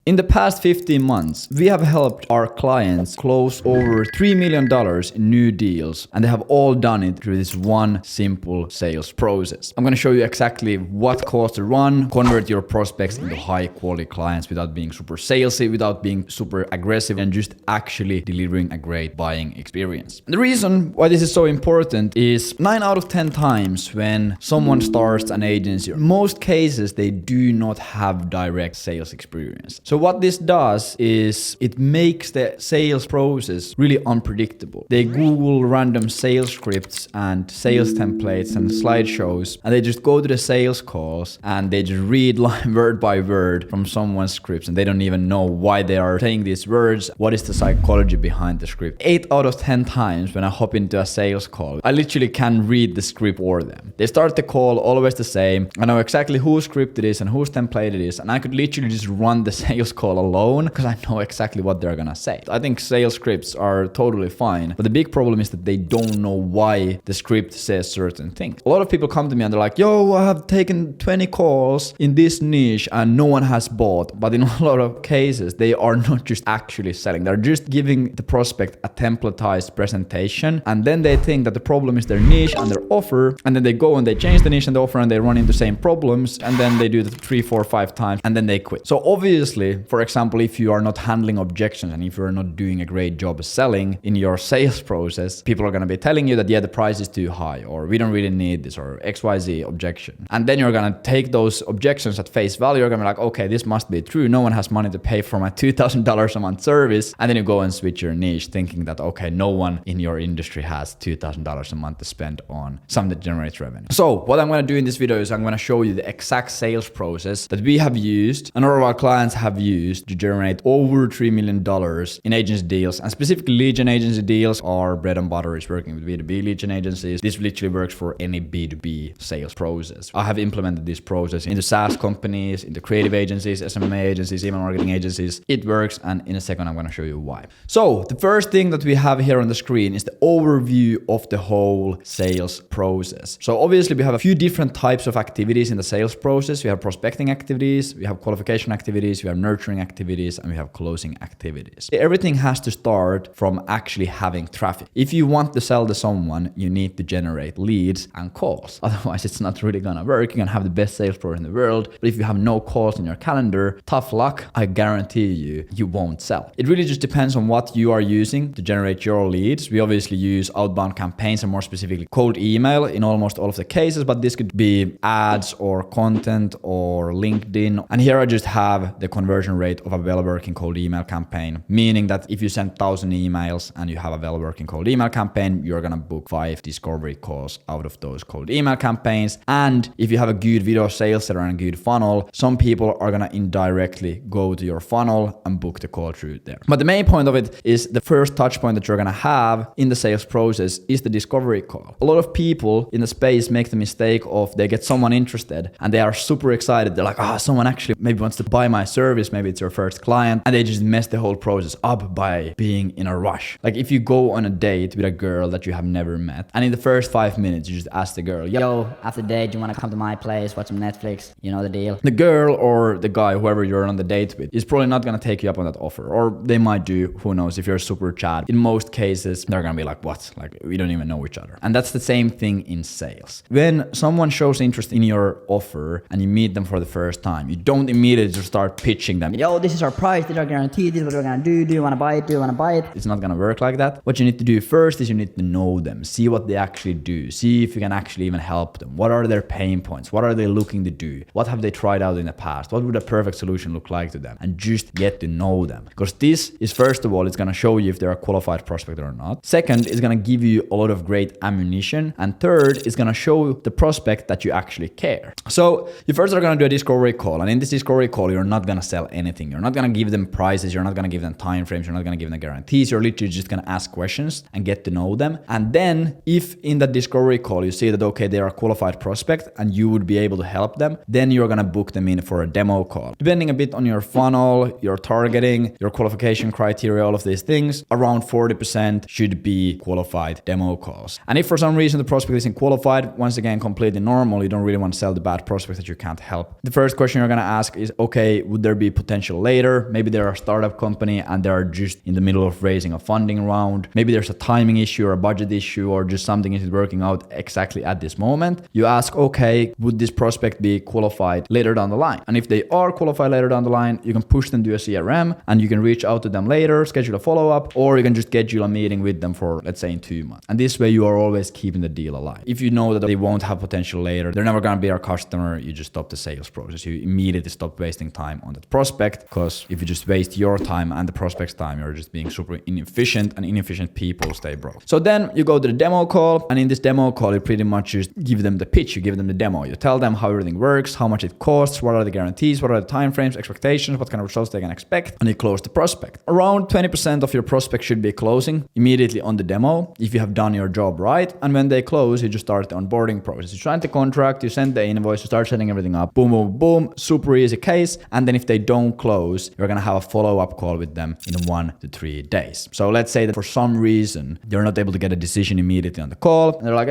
In the past 15 months, we have helped our clients close over $3 million in new deals, and they have all done it through this one simple sales process. I'm going to show you exactly what costs to run, convert your prospects into high quality clients without being super salesy, without being super aggressive, and just actually delivering a great buying experience. And the reason why this is so important is 9 out of 10 times when someone starts an agency, in most cases they do not have direct sales experience. So what this does is it makes the sales process really unpredictable. They Google random sales scripts and sales templates and slideshows, and they just go to the sales calls and they just read line word by word from someone's scripts, and they don't even know why they are saying these words, what is the psychology behind the script. 8 out of 10 times when I hop into a sales call, I literally can read the script for them. They start the call always the same. I know exactly whose script it is and whose template it is, and I could literally just run the sales call alone because I know exactly what they're gonna say. I think sales scripts are totally fine, but the big problem is that they don't know why the script says certain things. A lot of people come to me and they're like, yo, I have taken 20 calls in this niche and no one has bought. But in a lot of cases, they are not just actually selling. They're just giving the prospect a templatized presentation, and then they think that the problem is their niche and their offer, and then they go and they change the niche and the offer and they run into the same problems, and then they do it 3, 4, 5 times and then they quit. So obviously, for example, if you are not handling objections and if you're not doing a great job selling in your sales process, people are going to be telling you that, yeah, the price is too high, or we don't really need this, or XYZ objection. And then you're going to take those objections at face value. You're going to be like, okay, this must be true. No one has money to pay for my $2,000 a month service. And then you go and switch your niche thinking that, okay, no one in your industry has $2,000 a month to spend on something that generates revenue. So what I'm going to do in this video is I'm going to show you the exact sales process that we have used and all of our clients have used to generate over $3 million in agency deals. And specifically lead gen agency deals, our bread and butter is working with B2B lead gen agencies. This literally works for any B2B sales process. I have implemented this process into SaaS companies, into creative agencies, SMA agencies, email marketing agencies. It works, and in a second I'm going to show you why. So the first thing that we have here on the screen is the overview of the whole sales process. So obviously we have a few different types of activities in the sales process. We have prospecting activities, we have qualification activities, we have nurturing activities, and we have closing activities. Everything has to start from actually having traffic. If you want to sell to someone, you need to generate leads and calls. Otherwise, it's not really gonna work. You can have the best sales pro in the world, but if you have no calls in your calendar, tough luck, I guarantee you, you won't sell. It really just depends on what you are using to generate your leads. We obviously use outbound campaigns and more specifically cold email in almost all of the cases, but this could be ads or content or LinkedIn. And here I just have the conversion rate of a well-working cold email campaign, meaning that if you send 1,000 emails and you have a well-working cold email campaign, you're gonna book 5 discovery calls out of those cold email campaigns. And if you have a good video sales setter and a good funnel, some people are gonna indirectly go to your funnel and book the call through there. But the main point of it is the first touch point that you're gonna have in the sales process is the discovery call. A lot of people in the space make the mistake of they get someone interested and they are super excited. They're like, someone actually maybe wants to buy my service, maybe it's your first client, and they just mess the whole process up by being in a rush. Like if you go on a date with a girl that you have never met, and in the first 5 minutes you just ask the girl, yo, after the date, do you want to come to my place, watch some Netflix? You know the deal. The girl or the guy, whoever you're on the date with, is probably not gonna take you up on that offer, or they might do, who knows, if you're super chat. In most cases, they're gonna be like, what? Like, we don't even know each other. And that's the same thing in sales. When someone shows interest in your offer and you meet them for the first time, you don't immediately just start pitching them. Yo, this is our price, this is our guarantee, this is what we're gonna do you wanna buy it, do you wanna buy it? It's not gonna work like that. What you need to do first is you need to know them, see what they actually do, see if you can actually even help them. What are their pain points? What are they looking to do? What have they tried out in the past? What would a perfect solution look like to them? And just get to know them. Because this is, first of all, it's gonna show you if they're a qualified prospect or not. Second, it's gonna give you a lot of great ammunition. And third, it's gonna show the prospect that you actually care. So you first are gonna do a discovery call. And in this discovery call, you're not gonna sell anything. You're not gonna give them prices. You're not gonna give them time frames. You're not gonna give them guarantees. You're literally just gonna ask questions and get to know them. And then if in that discovery call you see that, okay, they are a qualified prospect and you would be able to help them, then you're gonna book them in for a demo call. Depending a bit on your funnel, your targeting, your qualification criteria, all of these things, around 40% should be qualified demo calls. And if for some reason the prospect isn't qualified, once again, completely normal. You don't really want to sell the bad prospect that you can't help. The first question you're gonna ask is, okay, would there be potential later. Maybe they're a startup company and they're just in the middle of raising a funding round. Maybe there's a timing issue or a budget issue or just something isn't working out exactly at this moment. You ask, okay, would this prospect be qualified later down the line? And if they are qualified later down the line, you can push them to a CRM and you can reach out to them later, schedule a follow-up, or you can just schedule a meeting with them for, let's say, in 2 months. And this way you are always keeping the deal alive. If you know that they won't have potential later, they're never going to be our customer, you just stop the sales process. You immediately stop wasting time on that prospect, because if you just waste your time and the prospect's time, you're just being super inefficient, and inefficient people stay broke. So then you go to the demo call, and in this demo call, you pretty much just give them the pitch, you give them the demo, you tell them how everything works, how much it costs, what are the guarantees, what are the timeframes, expectations, what kind of results they can expect, and you close the prospect. Around 20% of your prospect should be closing immediately on the demo if you have done your job right, and when they close, you just start the onboarding process. You sign the contract, you send the invoice, you start setting everything up, boom, boom, boom, super easy case, and then if they don't close, you're gonna have a follow-up call with them in 1 to 3 days. So let's say that for some reason, you're not able to get a decision immediately on the call, and they're like,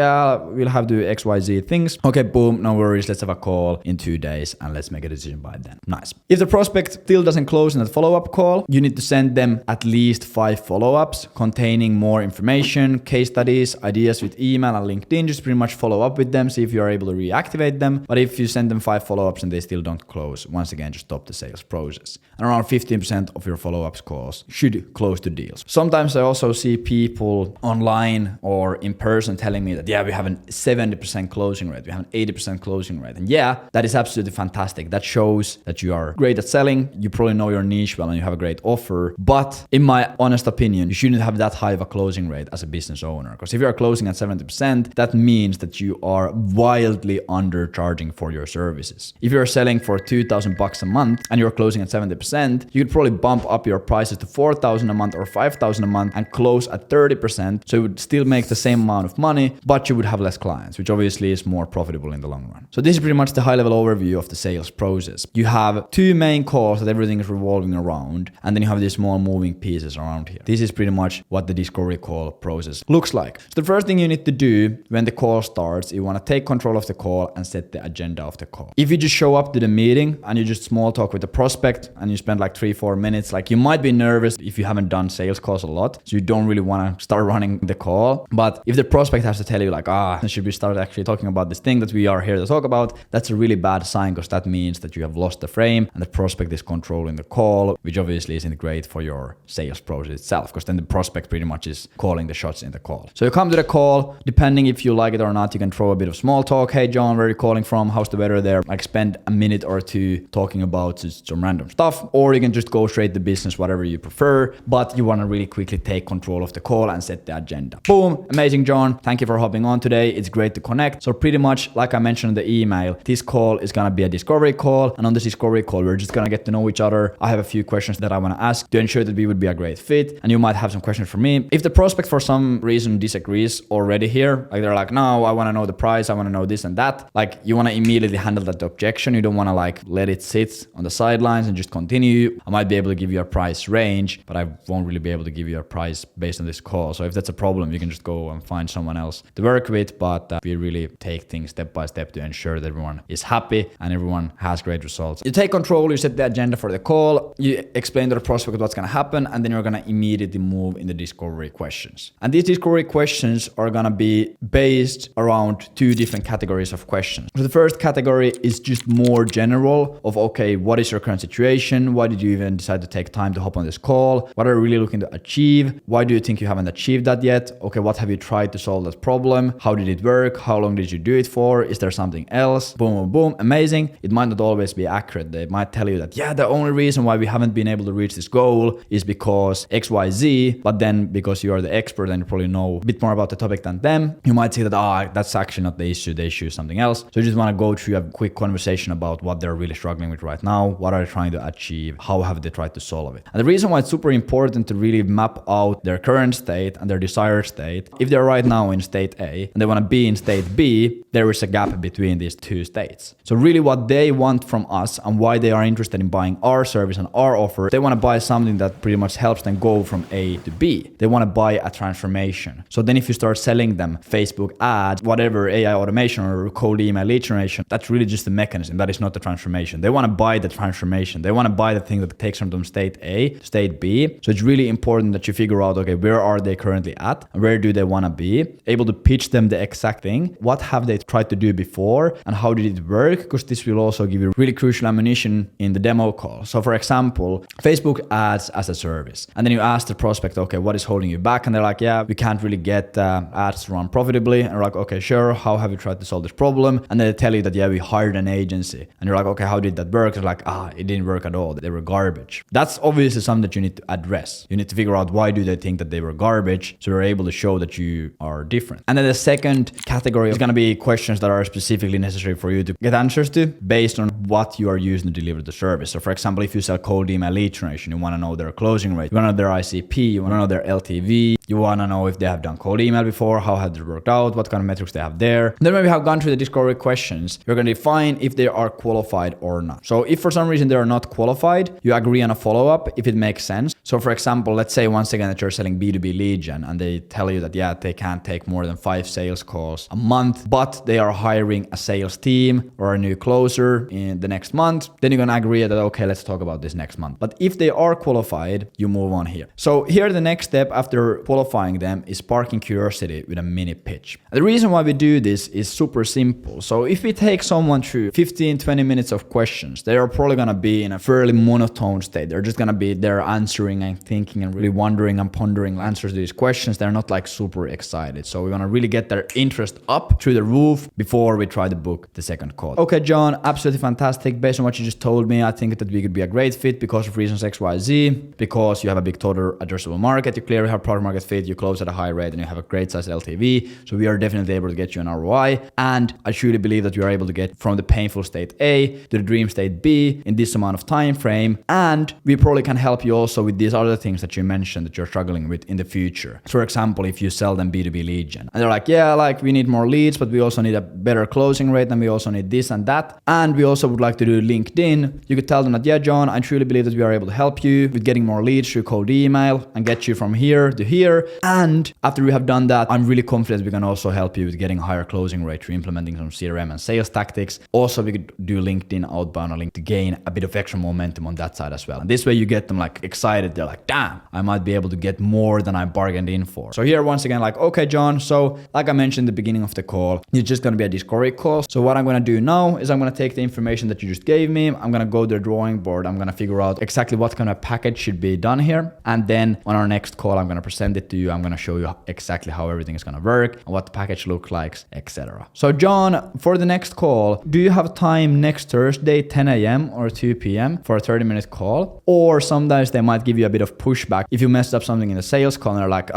we'll have to do XYZ things. Okay, boom, no worries, let's have a call in 2 days and let's make a decision by then. Nice. If the prospect still doesn't close in that follow-up call, you need to send them at least 5 follow-ups containing more information, case studies, ideas with email and LinkedIn. Just pretty much follow up with them, see if you are able to reactivate them. But if you send them 5 follow-ups and they still don't close, once again, just stop the sales process. And around 15% of your follow-ups calls should close the deals. Sometimes I also see people online or in person telling me that, yeah, we have a 70% closing rate, we have an 80% closing rate. And yeah, that is absolutely fantastic. That shows that you are great at selling, you probably know your niche well, and you have a great offer. But in my honest opinion, you shouldn't have that high of a closing rate as a business owner. Because if you are closing at 70%, that means that you are wildly undercharging for your services. If you're selling for $2,000 a month and you're closing at 70%, you could probably bump up your prices to $4,000 a month or $5,000 a month and close at 30%. So you would still make the same amount of money, but you would have less clients, which obviously is more profitable in the long run. So this is pretty much the high-level overview of the sales process. You have 2 main calls that everything is revolving around, and then you have these small moving pieces around here. This is pretty much what the discovery call process looks like. So the first thing you need to do when the call starts, you want to take control of the call and set the agenda of the call. If you just show up to the meeting and you just small talk with the prospect and you spend like 3-4 minutes, like you might be nervous if you haven't done sales calls a lot, so you don't really want to start running the call. But if the prospect has to tell you like, should we start actually talking about this thing that we are here to talk about, that's a really bad sign, because that means that you have lost the frame and the prospect is controlling the call, which obviously isn't great for your sales process itself, because then the prospect pretty much is calling the shots in the call. So you come to the call, depending if you like it or not, you can throw a bit of small talk. Hey John, where are you calling from? How's the weather there? Like spend a minute or 2 talking about just some random stuff, or you can just go straight to business, whatever you prefer, but you want to really quickly take control of the call and set the agenda. Boom, amazing John, thank you for hopping on today. It's great to connect. So pretty much like I mentioned in the email, this call is gonna be a discovery call, and on this discovery call, we're just gonna get to know each other. I have a few questions that I want to ask to ensure that we would be a great fit, and you might have some questions for me. If the prospect for some reason disagrees already here, like they're like, no, I want to know the price, I want to know this and that, like you want to immediately handle that objection. You don't want to like let it sit on the sidelines and just continue. I might be able to give you a price range, but I won't really be able to give you a price based on this call. So if that's a problem, you can just go and find someone else to work with, but we really take things step by step to ensure that everyone is happy and everyone has great results. You take control, you set the agenda for the call, you explain to the prospect what's going to happen, and then you're going to immediately move in the discovery questions. And these discovery questions are going to be based around 2 different categories of questions. So the first category is just more general of, okay, what is your current situation? Why did you even decide to take time to hop on this call? What are you really looking to achieve? Why do you think you haven't achieved that yet? Okay, what have you tried to solve that problem? How did it work? How long did you do it for? Is there something else? Boom, boom, boom. Amazing. It might not always be accurate. They might tell you that, yeah, the only reason why we haven't been able to reach this goal is because XYZ, but then because you are the expert and you probably know a bit more about the topic than them, you might see that, that's actually not the issue is something else. So you just want to go through a quick conversation about what they're really struggling with right now, what are they trying to achieve, how have they tried to solve it. And the reason why it's super important to really map out their current state and their desired state, if they're right now in state A and they want to be in state B, there is a gap between these 2 states. So really what they want from us and why they are interested in buying our service and our offer, they want to buy something that pretty much helps them go from A to B. They want to buy a transformation. So then if you start selling them Facebook ads, whatever, AI automation or cold email lead generation, that's really just a mechanism. That is not the transformation. They want to buy the transformation information. They want to buy the thing that takes them from state A to state B. So it's really important that you figure out, okay, where are they currently at? And where do they want to be? Able to pitch them the exact thing. What have they tried to do before? And how did it work? Because this will also give you really crucial ammunition in the demo call. So for example, Facebook ads as a service. And then you ask the prospect, okay, what is holding you back? And they're like, yeah, we can't really get ads to run profitably. And you're like, okay, sure. How have you tried to solve this problem? And then they tell you that, yeah, we hired an agency. And you're like, okay, how did that work? They're like, it didn't work at all. They were garbage. That's obviously something that you need to address. You need to figure out why do they think that they were garbage, so you're able to show that you are different. And then the second category is going to be questions that are specifically necessary for you to get answers to based on what you are using to deliver the service. So for example, if you sell cold email lead generation, you want to know their closing rate, you want to know their ICP, you want to know their LTV, you want to know if they have done cold email before, how has it worked out, what kind of metrics they have there. Then when we have gone through the discovery questions, you're going to define if they are qualified or not. So if for some reason they are not qualified, you agree on a follow-up if it makes sense. So for example, let's say once again that you're selling B2B lead gen and they tell you that, yeah, they can't take more than 5 sales calls a month, but they are hiring a sales team or a new closer in the next month, then you're going to agree that, okay, let's talk about this next month. But if they are qualified, you move on here. So here the next step after qualifying them is sparking curiosity with a mini pitch. And the reason why we do this is super simple. So if we take someone through 15-20 minutes of questions, they are probably going to be in a fairly monotone state. They're just going to be there answering and thinking and really wondering and pondering answers to these questions. They're not like super excited. So we want to really get their interest up through the roof before we try to book the second call. Okay, John, absolutely fantastic. Based on what you just told me, I think that we could be a great fit because of reasons XYZ, because you have a big total addressable market, you clearly have product market fit, you close at a high rate, and you have a great size LTV. So we are definitely able to get you an ROI. And I truly believe that you are able to get from the painful state A to the dream state B in this amount of time frame. And we probably can help you also with these other things that you mentioned that you're struggling with in the future. So for example, if you sell them B2B lead gen and they're like, yeah, like we need more leads, but we also need a better closing rate and we also need this and that. And we also would like to do LinkedIn. You could tell them that, yeah, John, I truly believe that we are able to help you with getting more leads through cold email and get you from here to here. And after we have done that, I'm really confident we can also help you with getting a higher closing rate through implementing some CRM and sales tactics. Also, we could do LinkedIn outbound link to gain a bit of extra momentum on that side as well. And this way you get them like excited. They're like, damn, I might be able to get more than I bargained in for. So here once again, like, okay, John, so like I mentioned at the beginning of the call, it's just going to be a discovery call. So what I'm going to do now is I'm going to take the information that you just gave me. I'm going to go to the drawing board. I'm going to figure out exactly what kind of package should be done here. And then on our next call, I'm going to present it to you. I'm going to show you exactly how everything is going to work and what the package looks like, etc. So John, for the next call, do you have time next Thursday, 10 a.m. or 2 p.m. for a 30-minute call? Or sometimes they might give you a bit of pushback if you messed up something in the sales call and they're like,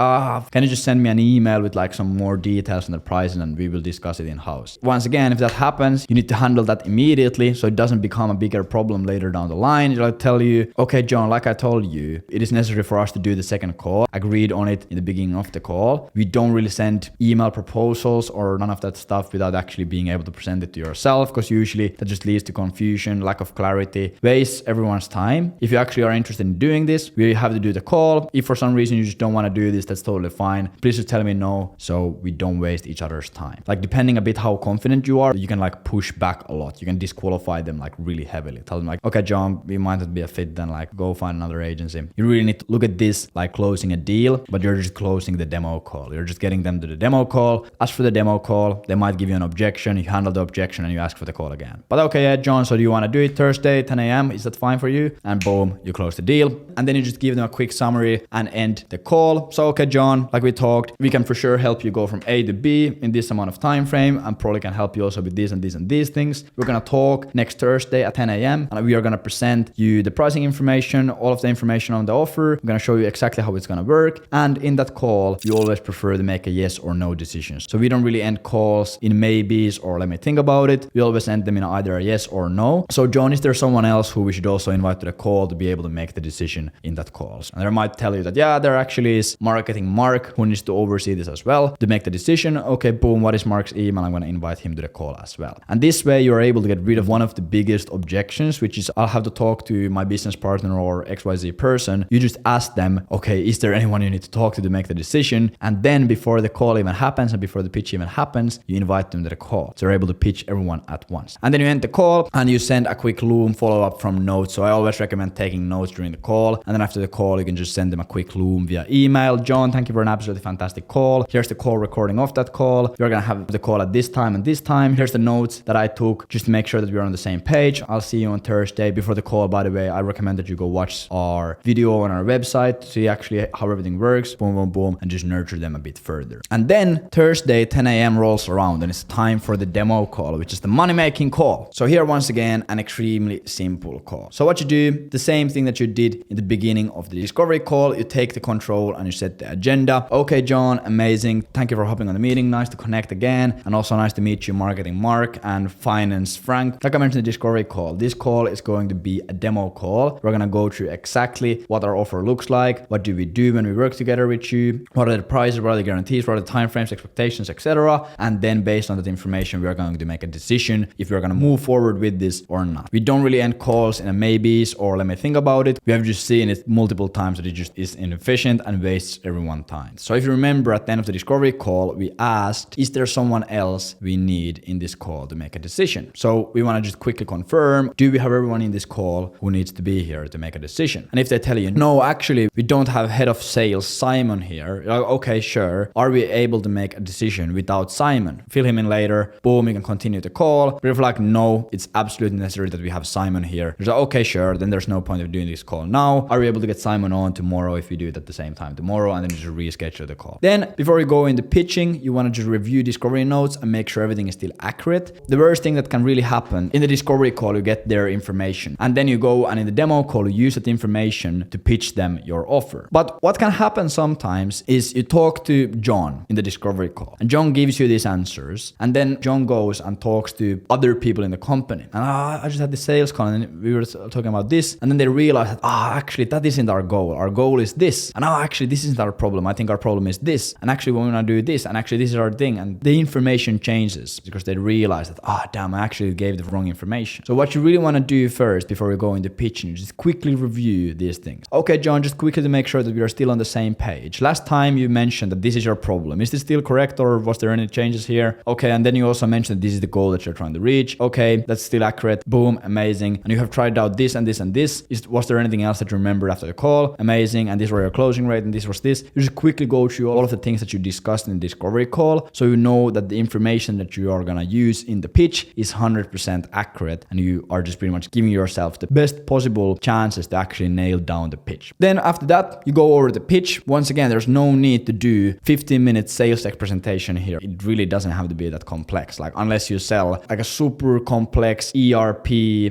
can you just send me an email with like some more details on the pricing and we will discuss it in-house. Once again, if that happens, you need to handle that immediately so it doesn't become a bigger problem later down the line. I'll tell you, okay, John, like I told you, it is necessary for us to do the second call. Agreed on it in the beginning of the call. We don't really send email proposals or none of that stuff without actually being able to present it to yourself, because usually that just leads to confusion, lack of clarity, wastes everyone's time. If you actually are interested in doing this, we have to do the call. If for some reason you just don't want to do this, that's totally fine. Please just tell me no so we don't waste each other's time. Like depending a bit how confident you are, you can like push back a lot. You can disqualify them like really heavily. Tell them like, okay, John, we might not be a fit, then like go find another agency. You really need to look at this like closing a deal, but you're just closing the demo call. You're just getting them to the demo call. As for the demo call, they might give you an objection. You handle the objection and you ask for the call again. But okay, yeah, John, so do you want to do it Thursday, 10 a.m.? Is that fine for you? And boom, you close the deal. And then you just give them a quick summary and end the call. So, okay, John, like we talked, we can for sure help you go from A to B in this amount of time frame, and probably can help you also with this and this and these things. We're going to talk next Thursday at 10 a.m. and we are going to present you the pricing information, all of the information on the offer. I'm going to show you exactly how it's going to work. And in that call, you always prefer to make a yes or no decisions. So we don't really end calls in maybes or let me think about it. We always end them in either a yes or no. So John, is there someone else who we should also invite to the call to be able to make the decision in that call? And they might tell you that, yeah, there actually is marketing Mark who needs to oversee this as well to make the decision. Okay, boom, what is Mark's email? I'm going to invite him to the call as well. And this way you're able to get rid of one of the biggest objections, which is I'll have to talk to my business partner or XYZ person. You just ask them, okay, is there anyone you need to talk to make the decision. And then before the call even happens and before the pitch even happens, you invite them to the call. So you're able to pitch everyone at once. And then you end the call and you send a quick Loom follow-up from notes. So I always recommend taking notes during the call. And then after the call, you can just send them a quick Loom via email. John, thank you for an absolutely fantastic call. Here's the call recording of that call. You're going to have the call at this time and this time. Here's the notes that I took just to make sure that we're on the same page. I'll see you on Thursday. Before the call, by the way, I recommend that you go watch our video on our website to see actually how everything works. Boom, boom, boom, and just nurture them a bit further. And then Thursday, 10 a.m. rolls around and it's time for the demo call, which is the money-making call. So here, once again, an extremely simple call. So what you do, the same thing that you did in the beginning of the discovery call, you take the control and you set the agenda. Okay, John, amazing. Thank you for hopping on the meeting. Nice to connect again. And also nice to meet you, Marketing Mark and Finance Frank. Like I mentioned in the discovery call, this call is going to be a demo call. We're going to go through exactly what our offer looks like. What do we do when we work together with you? What are the prices? What are the guarantees? What are the timeframes, expectations, etc. And then based on that information, we are going to make a decision if we're going to move forward with this or not. We don't really end calls in a maybes or let me think about it. We have just seen it multiple times that it just is inefficient and wastes everyone's time. So if you remember at the end of the discovery call, we asked, is there someone else we need in this call to make a decision? So we want to just quickly confirm, do we have everyone in this call who needs to be here to make a decision? And if they tell you, no, actually, we don't have head of sales Simon here. You're like, okay, sure. Are we able to make a decision without Simon? Fill him in later. Boom, you can continue the call. But if like, no, it's absolutely necessary that we have Simon here. You're like, okay, sure. Then there's no point of doing this call now. Are we able to get Simon on tomorrow if we do it at the same time tomorrow? And then just reschedule the call. Then before you go into pitching, you want to just review discovery notes and make sure everything is still accurate. The worst thing that can really happen in the discovery call, you get their information. And then you go and in the demo call, you use that information to pitch them your offer. But what can happen sometimes is you talk to John in the discovery call and John gives you these answers. And then John goes and talks to other people in the company. And I just had the sales call and we were talking about this. And then they realize that, actually, that isn't our goal. Our goal is this. And actually, this isn't our problem. I think our problem is this. And actually, we want to do this. And actually, this is our thing. And the information changes because they realize that, damn, I actually gave the wrong information. So what you really want to do first before we go into pitching is just quickly review these things. Okay, John, just quickly to make sure that we are still on the same page. Last time you mentioned that this is your problem. Is this still correct or was there any changes here? Okay, and then you also mentioned that this is the goal that you're trying to reach. Okay, that's still accurate. Boom, amazing. And you have tried out this and this and this. Was there anything else that you remembered after the call? Amazing. And this was your closing rate and this was this. You just quickly go through all of the things that you discussed in the discovery call so you know that the information that you are going to use in the pitch is 100% accurate and you are just pretty much giving yourself the best possible chances to actually nail down the pitch. Then after that, you go over the pitch. Once again, there's no need to do 15-minute sales deck presentation here. It really doesn't have to be that complex. Like unless you sell like a super complex ERP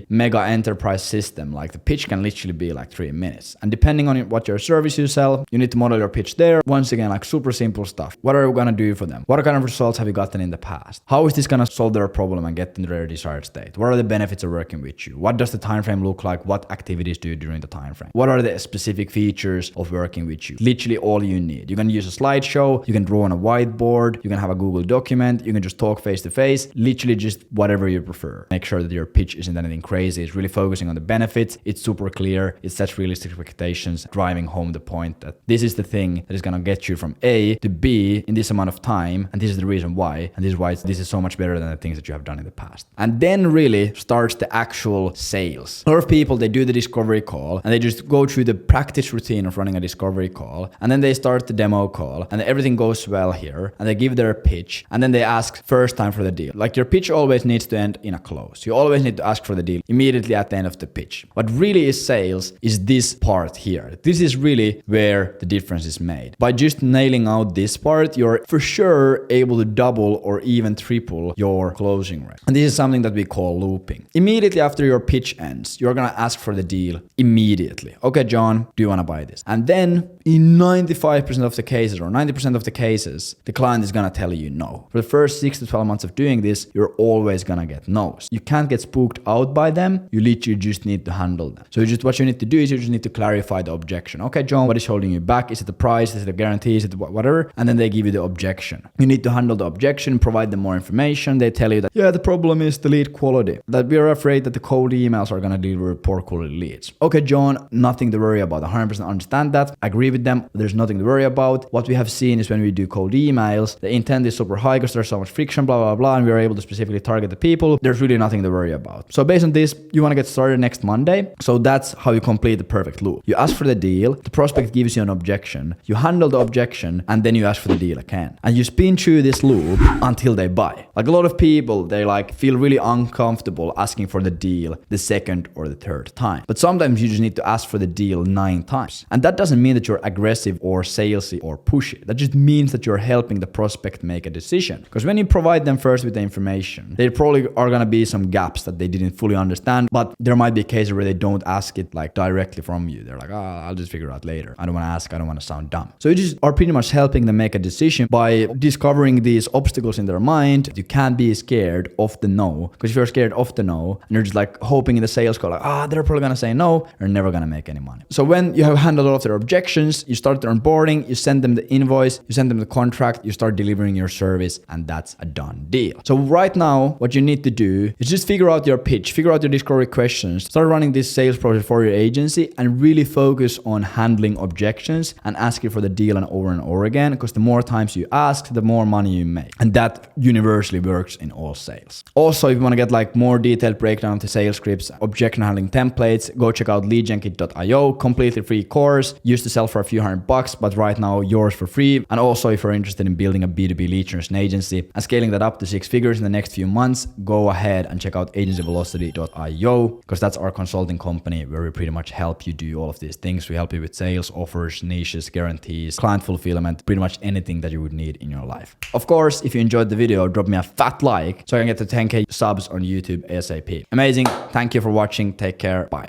mega enterprise system, like the pitch can literally be like 3 minutes. And depending on what your service you sell, you need to model your pitch there. Once again, like super simple stuff. What are we going to do for them? What kind of results have you gotten in the past? How is this going to solve their problem and get them to their desired state? What are the benefits of working with you? What does the time frame look like? What activities do you do during the time frame? What are the specific features of working with you? Literally all you need. You can use a slideshow, you can draw on a whiteboard, you can have a Google document, you can just talk face to face, literally just whatever you prefer. Make sure that your pitch isn't anything crazy. It's really focusing on the benefits. It's super clear. It sets realistic expectations, driving home the point that this is the thing that is going to get you from A to B in this amount of time. And this is the reason why. And this is why this is so much better than the things that you have done in the past. And then really starts the actual sales. A lot of people, they do the discovery call and they just go through the practice routine of running a discovery call. And then they start the demo call and everything goes well here. And they give their pitch and then they ask first time for the deal. Like your pitch always needs to end in a close. You always need to ask for the deal immediately at the end of the pitch. What really is sales is this part here. This is really where the difference is made. By just nailing out this part, you're for sure able to double or even triple your closing rate. And this is something that we call looping. Immediately after your pitch ends, you're going to ask for the deal immediately. Okay, John, do you want to buy this? And then in 95% of the cases or 90% of the cases, the client is going to tell you no. For the first 6 to 12 months of doing this, you're always going to get no's. You can't get spooked out by them. You literally just need to handle them. So what you need to do is you just need to clarify the objection. Okay, John, what is holding you back? Is it the price? Is it the guarantee? Is it whatever? And then they give you the objection. You need to handle the objection, provide them more information. They tell you that, yeah, the problem is the lead quality. That we are afraid that the cold emails are going to deliver poor quality leads. Okay, John, nothing to worry about. 100% understand that. Agree with them. There's nothing to worry about. What we have seen is when we do cold emails, the intent is super high because there's so much friction, blah, blah, blah, and we're able to specifically target the people. There's really nothing to worry about. So based on this, you want to get started next Monday. So that's how you complete the perfect loop. You ask for the deal, the prospect gives you an objection, you handle the objection, and then you ask for the deal again. And you spin through this loop until they buy. Like a lot of people, they like feel really uncomfortable asking for the deal the second or the third time. But sometimes you just need to ask for the deal 9 times. And that doesn't mean that you're aggressive or salesy or pushy. That just means that you're helping the prospect make a decision. Because when you provide them first with the information, there probably are going to be some gaps that they didn't fully understand, but there might be cases where they don't ask it like directly from you. They're like, I'll just figure it out later. I don't want to ask. I don't want to sound dumb. So you just are pretty much helping them make a decision by discovering these obstacles in their mind. You can't be scared of the no, because if you're scared of the no and you're just like hoping in the sales call, like, they're probably going to say no, you're never going to make any money. So when you have handled all of their objections, you start their onboarding, you send them the invoice, you send them the contract, you start delivering your service, and that's a done deal. So right now, what you need to do is just figure out your pitch, figure out your discovery questions, start running this sales process for your agency, and really focus on handling objections and asking for the deal and over again, because the more times you ask, the more money you make. And that universally works in all sales. Also, if you want to get like more detailed breakdown of the sales scripts, objection handling templates, go check out leadgenkit.io, completely free course. Used to sell for a few $100, but right now yours for free. And also, if you're interested in building a B2B lead generation agency and scaling that up to 6 figures in the next few months, go ahead and check out agencyvelocity.io, because that's our consulting company where we pretty much help you do all of these things. We help you with sales, offers, niches, guarantees, client fulfillment, pretty much anything that you would need in your life. Of course, if you enjoyed the video, drop me a fat like so I can get to 10K subs on YouTube ASAP. Amazing. Thank you for watching. Take care. Bye.